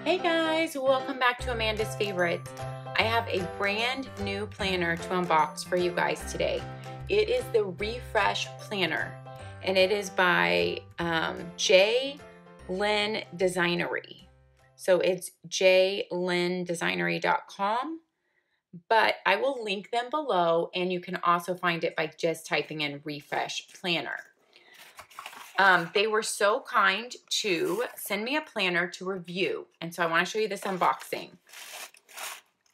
Hey guys, welcome back to Amanda's Favorites. I have a brand new planner to unbox for you guys today. It is the Refresh Planner, and it is by Lynn Designery. So it's lyndesignery.com, but I will link them below, and you can also find it by just typing in Refresh Planner. They were so kind to send me a planner to review, and so I want to show you this unboxing.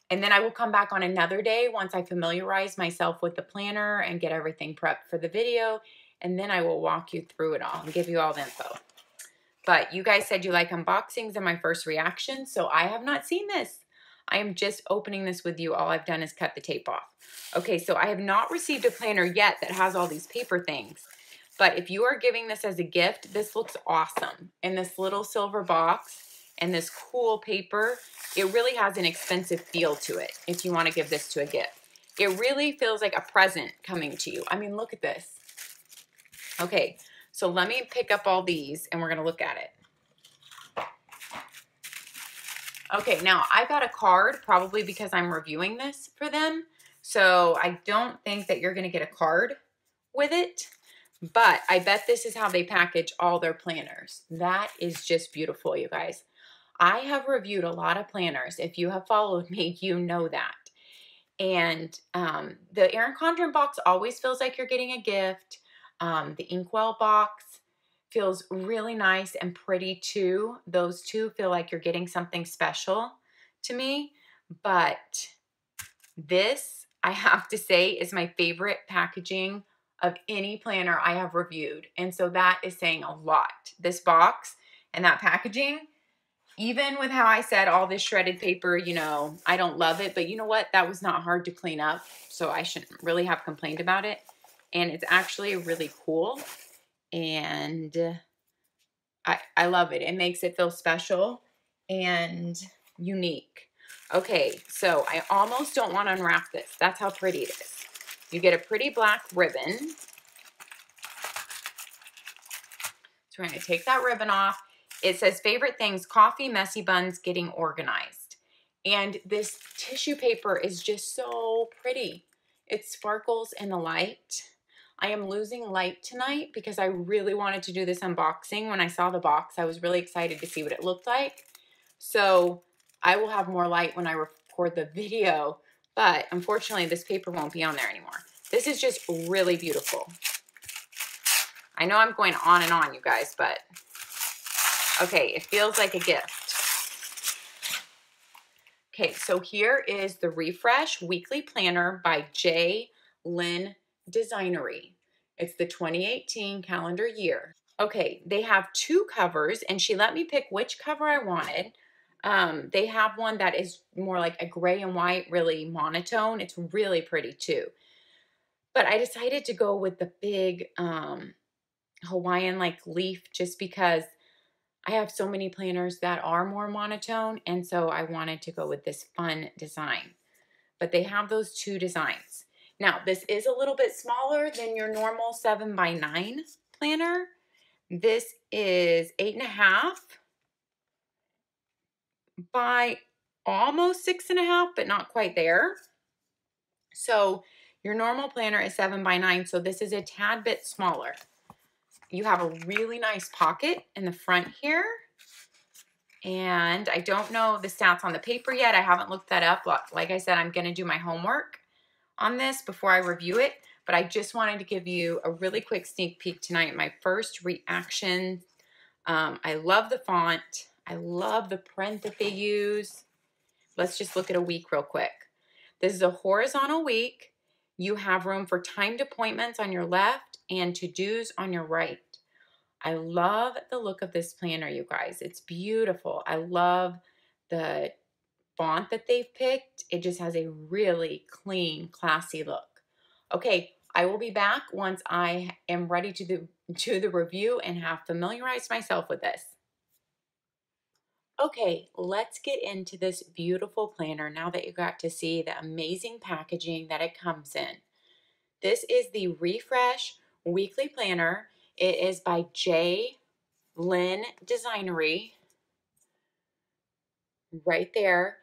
And then I will come back on another day once I familiarize myself with the planner and get everything prepped for the video, and then I will walk you through it all and give you all the info. But you guys said you like unboxings and my first reaction, so I have not seen this. I am just opening this with you. All I've done is cut the tape off. Okay, so I have not received a planner yet that has all these paper things. But if you are giving this as a gift, this looks awesome. In this little silver box and this cool paper, it really has an expensive feel to it if you want to give this to a gift. It really feels like a present coming to you. I mean, look at this. Okay, so let me pick up all these and we're going to look at it. Okay, now I got a card probably because I'm reviewing this for them. So I don't think that you're going to get a card with it. But I bet this is how they package all their planners. That is just beautiful, you guys. I have reviewed a lot of planners. If you have followed me, you know that. And the ERIN CONDREN box always feels like you're getting a gift. The InkWELL box feels really nice and pretty too. Those two feel like you're getting something special to me. But this, I have to say, is my favorite packaging of any planner I have reviewed. And so that is saying a lot. This box and that packaging, even with how I said all this shredded paper, you know, I don't love it, but you know what? That was not hard to clean up. So I shouldn't really have complained about it. And it's actually really cool. And I love it. It makes it feel special and unique. Okay, so I almost don't want to unwrap this. That's how pretty it is. You get a pretty black ribbon. So we're going to take that ribbon off. It says, favorite things, coffee, messy buns, getting organized. And this tissue paper is just so pretty. It sparkles in the light. I am losing light tonight because I really wanted to do this unboxing. When I saw the box, I was really excited to see what it looked like. So I will have more light when I record the video. But unfortunately, this paper won't be on there anymore. This is just really beautiful. I know I'm going on and on, you guys, but okay, it feels like a gift. Okay, so here is the Refresh Weekly Planner by Lynn Designery. It's the 2018 calendar year. Okay, they have two covers, and she let me pick which cover I wanted. They have one that is more like a gray and white, really monotone. It's really pretty too. But I decided to go with the big Hawaiian like leaf just because I have so many planners that are more monotone. And so I wanted to go with this fun design. But they have those two designs. Now, this is a little bit smaller than your normal 7x9 planner. This is 8.5 by almost 6.5, but not quite there. So your normal planner is 7x9, so this is a tad bit smaller. You have a really nice pocket in the front here. And I don't know the stats on the paper yet. I haven't looked that up. Like I said, I'm going to do my homework on this before I review it. But I just wanted to give you a really quick sneak peek tonight. My first reaction. I love the font. I love the print that they use. Let's just look at a week real quick. This is a horizontal week. You have room for timed appointments on your left and to-dos on your right. I love the look of this planner, you guys. It's beautiful. I love the font that they've picked. It just has a really clean, classy look. Okay, I will be back once I am ready to do the review and have familiarized myself with this. Okay, let's get into this beautiful planner now that you got to see the amazing packaging that it comes in. This is the Refresh Weekly Planner. It is by Lynn Designery. right there.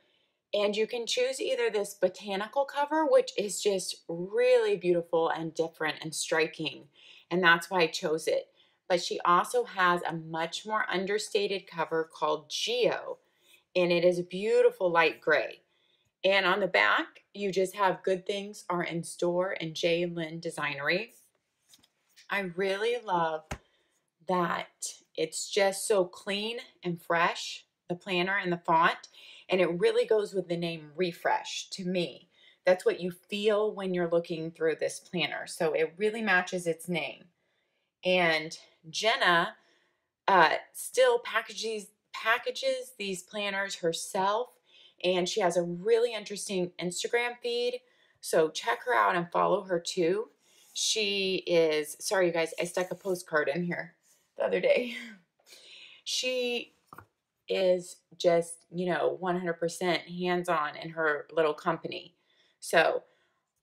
And you can choose either this botanical cover, which is just really beautiful and different and striking. And that's why I chose it. But she also has a much more understated cover called Geo. And it is a beautiful light gray. And on the back, you just have good things are in store and Lynn Designery. I really love that it's just so clean and fresh, the planner and the font, and it really goes with the name Refresh to me. That's what you feel when you're looking through this planner. So it really matches its name. And Jenna still packages these planners herself, and she has a really interesting Instagram feed. So check her out and follow her too. She is, sorry you guys, I stuck a postcard in here the other day. She is just, 100% hands-on in her little company. So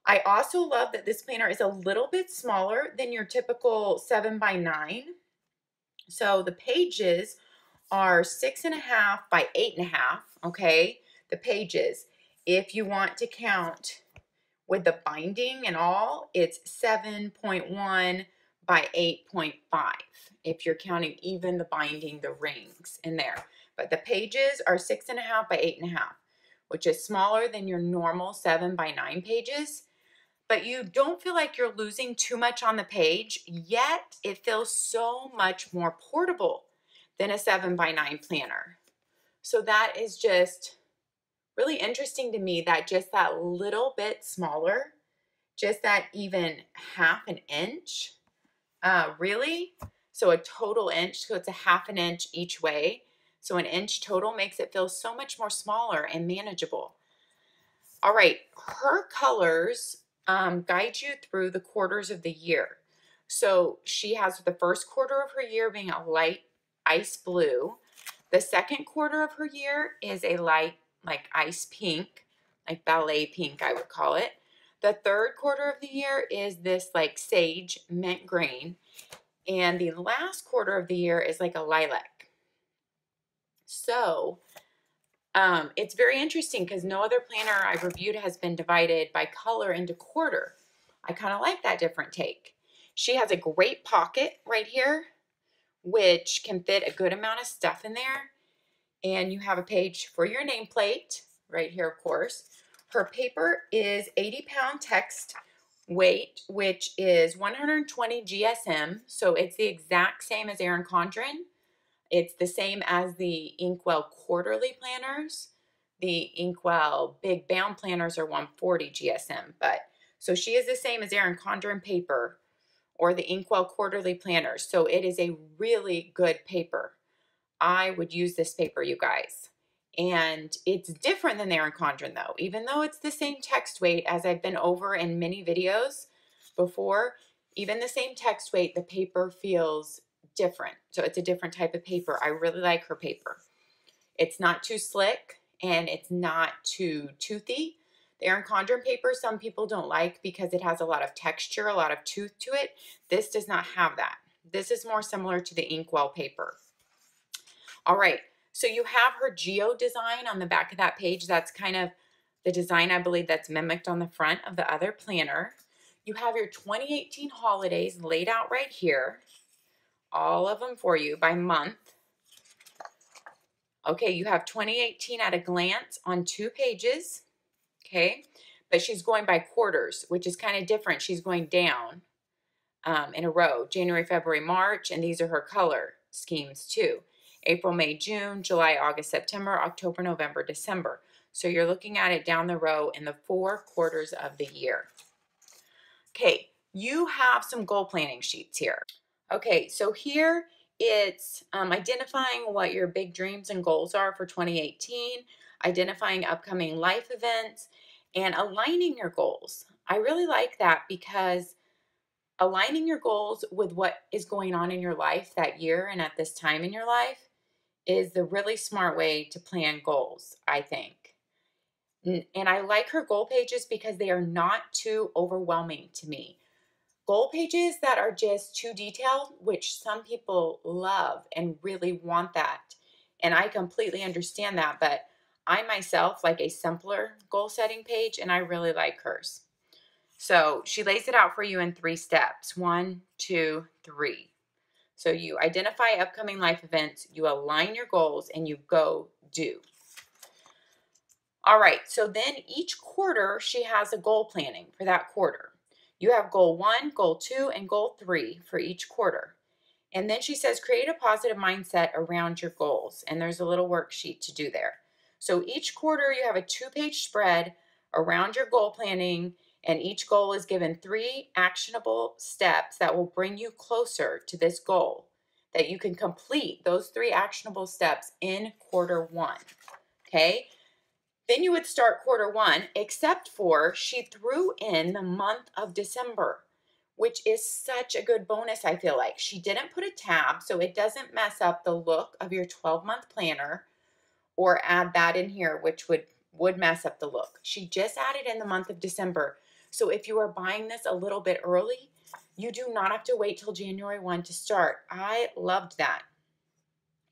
I also love that this planner is a little bit smaller than your typical 7x9. So the pages are 6.5 by 8.5, okay? The pages. If you want to count with the binding and all, it's 7.1 by 8.5. If you're counting even the binding, the rings in there. But the pages are 6.5 by 8.5, which is smaller than your normal 7x9 pages. But you don't feel like you're losing too much on the page, yet it feels so much more portable than a 7x9 planner. So that is just really interesting to me, that just that little bit smaller, just that even half an inch, really? So a total inch, so it's a half an inch each way. So an inch total makes it feel so much more smaller and manageable. All right, her colors guide you through the quarters of the year. So she has the first quarter of her year being a light ice blue. The second quarter of her year is a light, like ice pink, like ballet pink, I would call it. The third quarter of the year is this like sage mint green. And the last quarter of the year is like a lilac. So it's very interesting because no other planner I've reviewed has been divided by color into quarter. I kind of like that different take. She has a great pocket right here, which can fit a good amount of stuff in there. And you have a page for your nameplate right here, of course. Her paper is 80-pound text weight, which is 120 GSM. So it's the exact same as ERIN CONDREN. It's the same as the InkWELL quarterly planners. The InkWELL big bound planners are 140 GSM. But so she is the same as ERIN CONDREN paper or the InkWELL quarterly planners. So it is a really good paper. I would use this paper, you guys. And it's different than the ERIN CONDREN though. Even though it's the same text weight, as I've been over in many videos before, even the same text weight, the paper feels different. So it's a different type of paper. I really like her paper. It's not too slick and it's not too toothy. The ERIN CONDREN paper, some people don't like because it has a lot of texture, a lot of tooth to it. This does not have that. This is more similar to the InkWELL paper. All right, so you have her geo design on the back of that page. That's kind of the design, I believe, that's mimicked on the front of the other planner. You have your 2018 holidays laid out right here. All of them for you by month. Okay, you have 2018 at a glance on 2 pages. Okay, but she's going by quarters, which is kind of different. She's going down in a row. January, February, March, and these are her color schemes too. April, May, June, July, August, September, October, November, December. So you're looking at it down the row in the 4 quarters of the year. Okay, you have some goal planning sheets here. Okay, so here it's identifying what your big dreams and goals are for 2018, identifying upcoming life events, and aligning your goals. I really like that because aligning your goals with what is going on in your life that year and at this time in your life is the really smart way to plan goals, I think. And I like her goal pages because they are not too overwhelming to me. Goal pages that are just too detailed, which some people love and really want that. And I completely understand that, but I myself like a simpler goal setting page, and I really like hers. So she lays it out for you in 3 steps. 1, 2, 3. So you identify upcoming life events, you align your goals, and you go do. All right, so then each quarter she has a goal planning for that quarter. You have goal 1, goal 2, and goal 3 for each quarter. And then she says, create a positive mindset around your goals. And there's a little worksheet to do there. So each quarter you have a 2-page spread around your goal planning, and each goal is given 3 actionable steps that will bring you closer to this goal, that you can complete those 3 actionable steps in quarter 1. Okay. Then you would start quarter 1, except for she threw in the month of December, which is such a good bonus, I feel like. She didn't put a tab, so it doesn't mess up the look of your 12-month planner, or add that in here, which would mess up the look. She just added in the month of December. So if you are buying this a little bit early, you do not have to wait till January 1 to start. I loved that.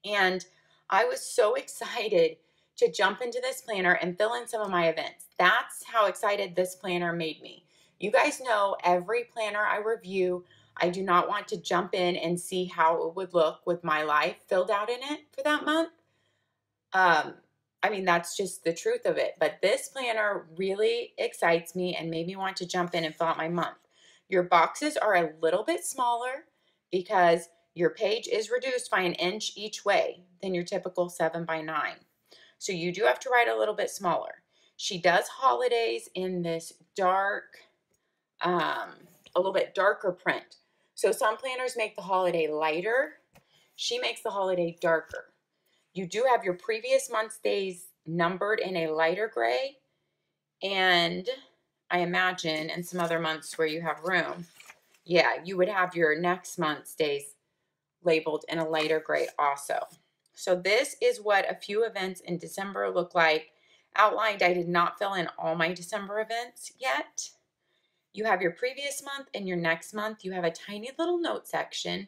And I was so excited to jump into this planner and fill in some of my events. That's how excited this planner made me. You guys know every planner I review, I do not want to jump in and see how it would look with my life filled out in it for that month. I mean, that's just the truth of it. But this planner really excites me and made me want to jump in and fill out my month. Your boxes are a little bit smaller because your page is reduced by 1 inch each way than your typical 7 by 9. So you do have to write a little bit smaller. She does holidays in this dark, a little bit darker print. So some planners make the holiday lighter. She makes the holiday darker. You do have your previous month's days numbered in a lighter gray. And I imagine in some other months where you have room, yeah, you would have your next month's days labeled in a lighter gray also. So this is what a few events in December look like. Outlined, I did not fill in all my December events yet. You have your previous month and your next month. You have a tiny little note section.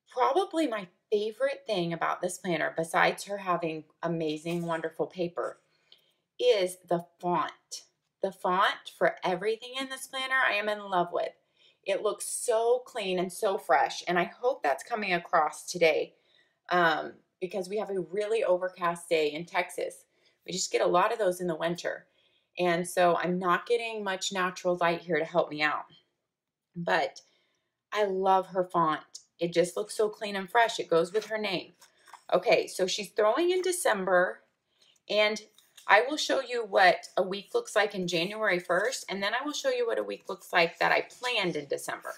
Probably my favorite thing about this planner, besides her having amazing, wonderful paper, is the font. The font for everything in this planner I am in love with. It looks so clean and so fresh, and I hope that's coming across today because we have a really overcast day in Texas. We just get a lot of those in the winter, and so I'm not getting much natural light here to help me out. But I love her font. It just looks so clean and fresh. It goes with her name. Okay, so she's throwing in December, and I will show you what a week looks like in January 1st, and then I will show you what a week looks like that I planned in December.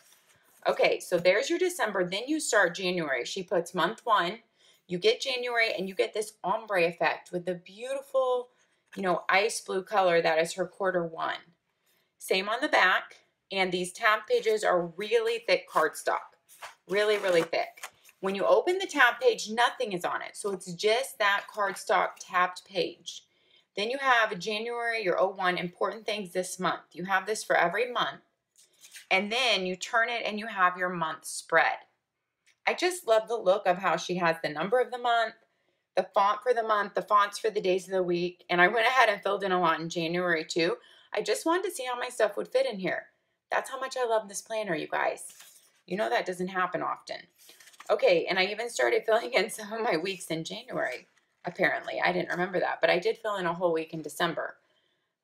Okay, so there's your December. Then you start January. She puts month 1. You get January, and you get this ombre effect with the beautiful, ice blue color that is her quarter 1. Same on the back, and these tab pages are really thick cardstock. Really, really thick. When you open the tab page, nothing is on it. So it's just that cardstock tabbed page. Then you have January, your 01, important things this month. You have this for every month. And then you turn it and you have your month spread. I just love the look of how she has the number of the month, the font for the month, the fonts for the days of the week. And I went ahead and filled in a lot in January too. I just wanted to see how my stuff would fit in here. That's how much I love this planner, you guys. You know that doesn't happen often. Okay, and I even started filling in some of my weeks in January, apparently. I didn't remember that, but I did fill in a whole week in December,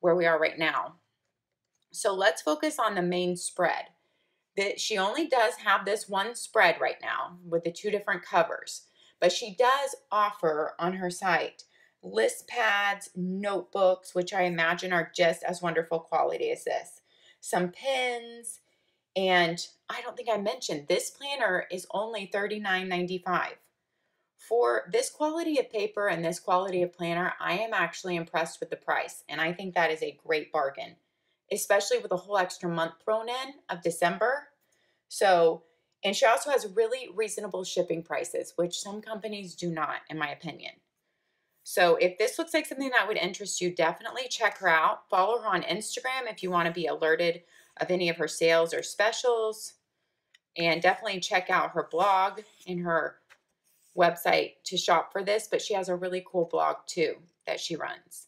where we are right now. So let's focus on the main spread. She only does have this one spread right now with the 2 different covers, but she does offer on her site list pads, notebooks, which I imagine are just as wonderful quality as this, some pens, and I don't think I mentioned this planner is only $39.95. For this quality of paper and this quality of planner, I am actually impressed with the price, and I think that is a great bargain, especially with a whole extra month thrown in of December. So, and she also has really reasonable shipping prices, which some companies do not, in my opinion. So if this looks like something that would interest you, definitely check her out. Follow her on Instagram if you want to be alerted of any of her sales or specials. And definitely check out her blog and her website to shop for this, but she has a really cool blog too that she runs.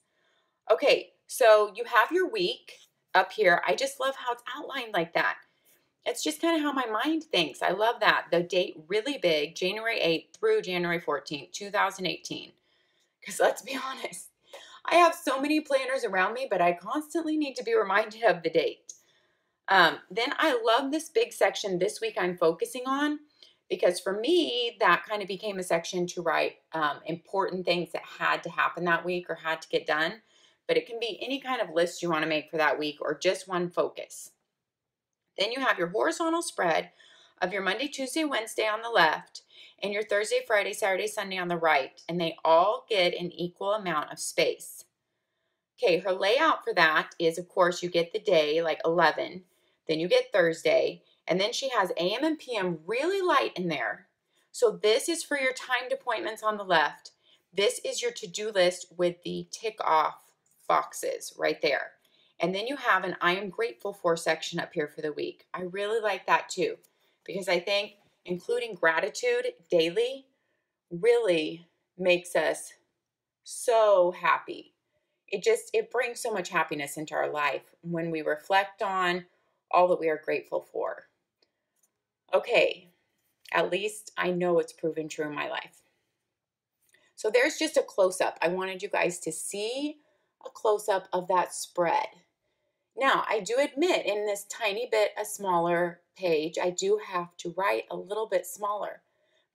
Okay, so you have your week up here. I just love how it's outlined like that. It's just kind of how my mind thinks. I love that. The date really big, January 8th through January 14th, 2018. Because let's be honest, I have so many planners around me, but I constantly need to be reminded of the date. Then I love this big section this week I'm focusing on, because for me, that kind of became a section to write important things that had to happen that week or had to get done. But it can be any kind of list you want to make for that week or just one focus. Then you have your horizontal spread of your Monday, Tuesday, Wednesday on the left and your Thursday, Friday, Saturday, Sunday on the right. And they all get an equal amount of space. Okay, her layout for that is, of course, you get the day, like 11. Then you get Thursday. And then she has AM and PM really light in there. So this is for your timed appointments on the left. This is your to-do list with the tick off boxes right there. And then you have an I am grateful for section up here for the week. I really like that too, because I think including gratitude daily really makes us so happy. It brings so much happiness into our life when we reflect on all that we are grateful for. Okay, at least I know it's proven true in my life. So there's just a close-up. I wanted you guys to see a close-up of that spread. Now, I do admit in this tiny bit a smaller page, I do have to write a little bit smaller,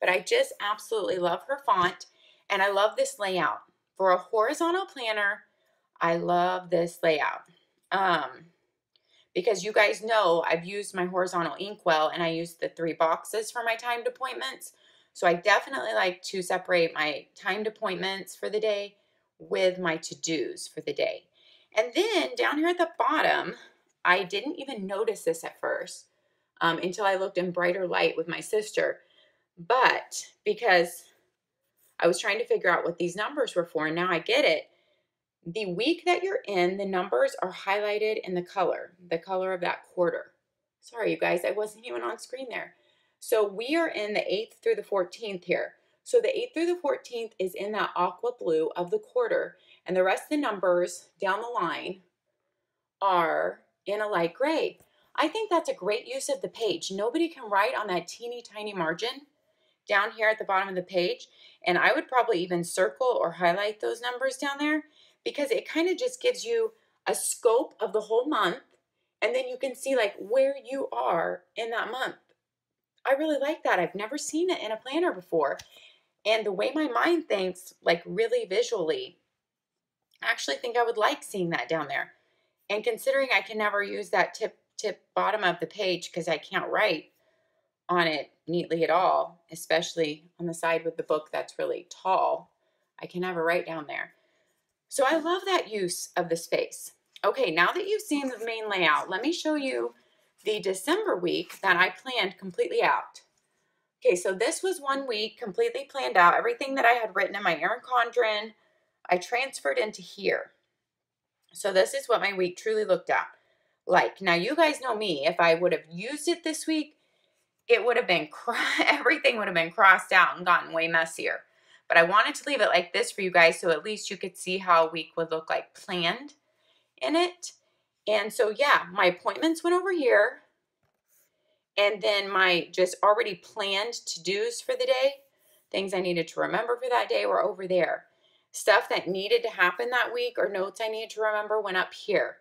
but I just absolutely love her font and I love this layout. For a horizontal planner, I love this layout. Because you guys know I've used my horizontal InkWELL and I use the 3 boxes for my timed appointments. So I definitely like to separate my timed appointments for the day with my to-dos for the day. And then down here at the bottom, I didn't even notice this at first until I looked in brighter light with my sister. But because I was trying to figure out what these numbers were for, and now I get it. The week that you're in, the numbers are highlighted in the color of that quarter. Sorry, you guys, I wasn't even on screen there. So we are in the 8th through the 14th here. So the 8th through the 14th is in that aqua blue of the quarter, and the rest of the numbers down the line are in a light gray. I think that's a great use of the page. Nobody can write on that teeny tiny margin down here at the bottom of the page, and I would probably even circle or highlight those numbers down there, because it kind of just gives you a scope of the whole month, and then you can see like where you are in that month. I really like that. I've never seen it in a planner before. And the way my mind thinks, like really visually, I actually think I would like seeing that down there. And considering I can never use that tip bottom of the page because I can't write on it neatly at all, especially on the side with the book that's really tall, I can never write down there. So I love that use of the space. Okay, now that you've seen the main layout, let me show you the December week that I planned completely out. Okay, so this was 1 week completely planned out. Everything that I had written in my ERIN CONDREN, I transferred into here. So this is what my week truly looked at like. Now you guys know me. If I would have used it this week, it would have been, everything would have been crossed out and gotten way messier. But I wanted to leave it like this for you guys so at least you could see how a week would look like planned in it. And so yeah, my appointments went over here. And then my just already planned to-dos for the day, things I needed to remember for that day, were over there. Stuff that needed to happen that week or notes I needed to remember went up here.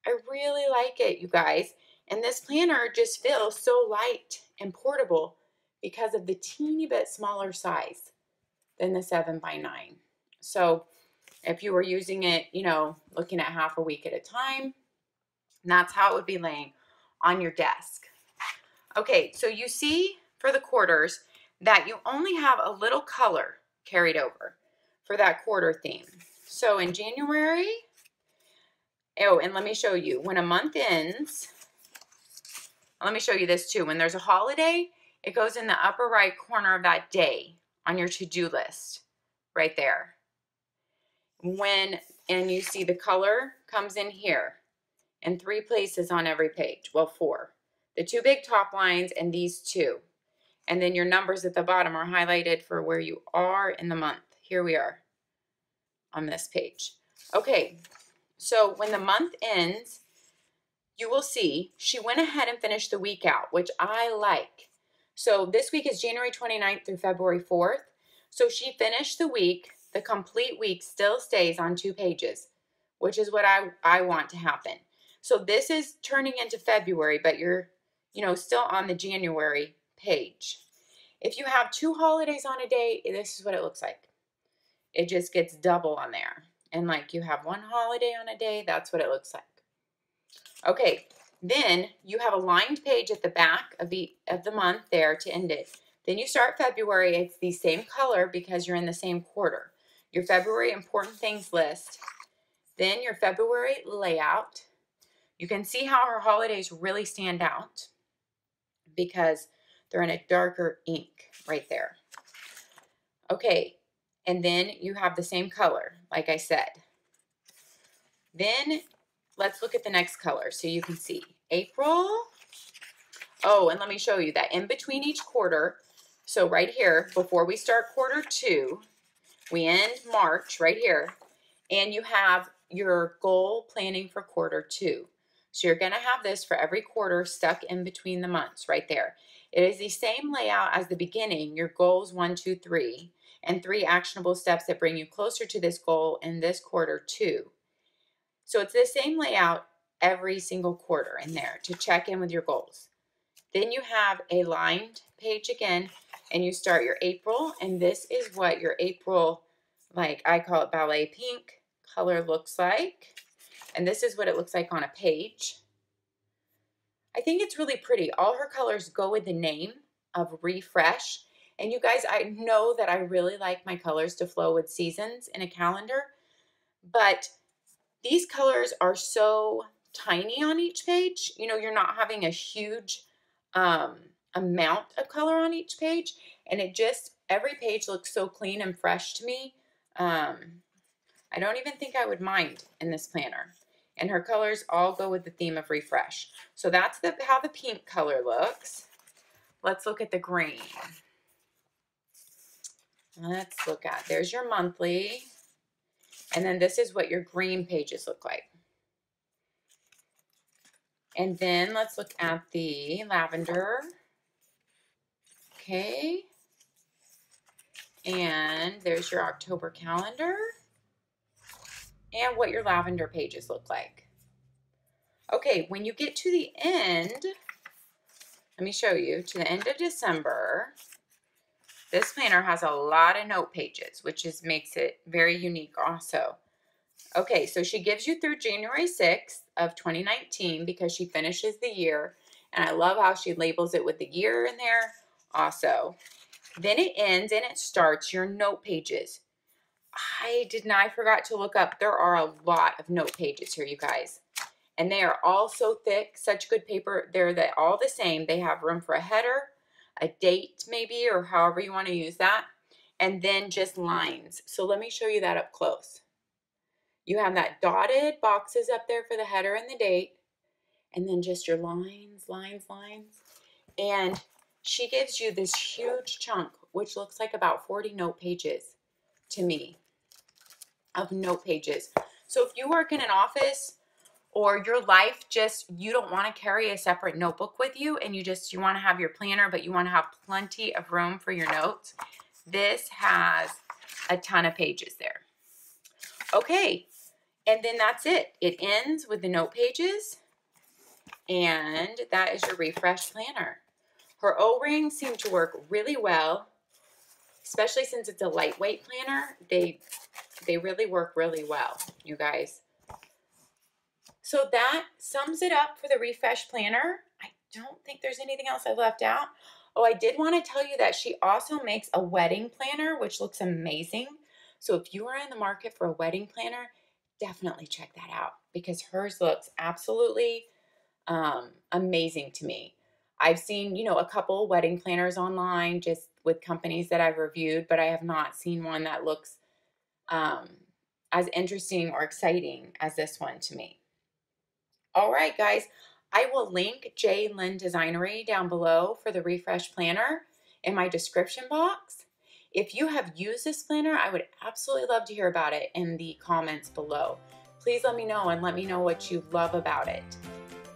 I really like it, you guys. And this planner just feels so light and portable because of the teeny bit smaller size than the 7x9. So if you were using it, you know, looking at half a week at a time, that's how it would be laying on your desk. Okay, so you see for the quarters that you only have a little color carried over for that quarter theme. So in January, oh, and let me show you, when a month ends, let me show you this too. When there's a holiday, it goes in the upper right corner of that day on your to-do list, right there. And you see the color comes in here in 3 places on every page. Well, 4. The 2 big top lines and these 2. And then your numbers at the bottom are highlighted for where you are in the month. Here we are on this page. Okay, so when the month ends, you will see she went ahead and finished the week out, which I like. So this week is January 29th through February 4th. So she finished the week. The complete week still stays on 2 pages, which is what I want to happen. So this is turning into February, but you're, still on the January page. If you have 2 holidays on a day, this is what it looks like. It just gets double on there. And like you have 1 holiday on a day, that's what it looks like. Okay, then you have a lined page at the back of the month there to end it. Then you start February. It's the same color because you're in the same quarter. Your February important things list. Then your February layout. You can see how her holidays really stand out because they're in a darker ink right there. Okay, and then you have the same color, like I said. Then let's look at the next color so you can see. April. Oh, and let me show you that in between each quarter. So right here, before we start quarter 2, we end March right here, and you have your goal planning for quarter 2. So you're going to have this for every quarter stuck in between the months right there. It is the same layout as the beginning, your goals 1, 2, 3, and 3 actionable steps that bring you closer to this goal in this quarter 2. So it's the same layout every single quarter in there to check in with your goals. Then you have a lined page again, and you start your April, and this is what your April, like I call it ballet pink color, looks like. And this is what it looks like on a page. I think it's really pretty. All her colors go with the name of Refresh. And you guys, I know that I really like my colors to flow with seasons in a calendar, but these colors are so tiny on each page. You're not having a huge amount of color on each page, and every page looks so clean and fresh to me. I don't even think I would mind in this planner. And her colors all go with the theme of Refresh. So that's how the pink color looks. Let's look at the green. Let's look at, there's your monthly. And then this is what your green pages look like. And then let's look at the lavender. Okay. And there's your October calendar. And what your lavender pages look like. Okay, when you get to the end, let me show you, to the end of December, this planner has a lot of note pages, which makes it very unique also. Okay, so she gives you through January 6th of 2019 because she finishes the year. And I love how she labels it with the year in there also. Then it ends and it starts your note pages. I forgot to look up. There are a lot of note pages here, you guys. And they are all so thick, such good paper. They're all the same. They have room for a header, a date maybe, or however you want to use that. And then just lines. So let me show you that up close. You have that dotted boxes up there for the header and the date. And then just your lines, lines, lines. And she gives you this huge chunk, which looks like about 40 note pages to me, of note pages. So if you work in an office or your life you don't want to carry a separate notebook with you and you want to have your planner, but you want to have plenty of room for your notes, this has a ton of pages there. Okay, and then that's it. It ends with the note pages, and that is your Refresh planner. Her O-rings seem to work really well, especially since it's a lightweight planner. They really work really well, you guys. So that sums it up for the Refresh planner. I don't think there's anything else I left out. Oh, I did want to tell you that she also makes a wedding planner, which looks amazing. So if you are in the market for a wedding planner, definitely check that out because hers looks absolutely amazing to me. I've seen, a couple wedding planners online just with companies that I've reviewed, but I have not seen one that looks as interesting or exciting as this one to me. All right, guys, I will link Lynn Designery down below for the Refresh planner. in my description box. If you have used this planner, I would absolutely love to hear about it in the comments below. Please let me know and let me know what you love about it.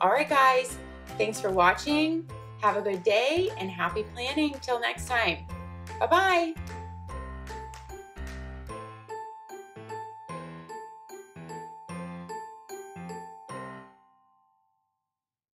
All right, guys, thanks for watching. Have a good day and happy planning. Till next time. Bye-bye.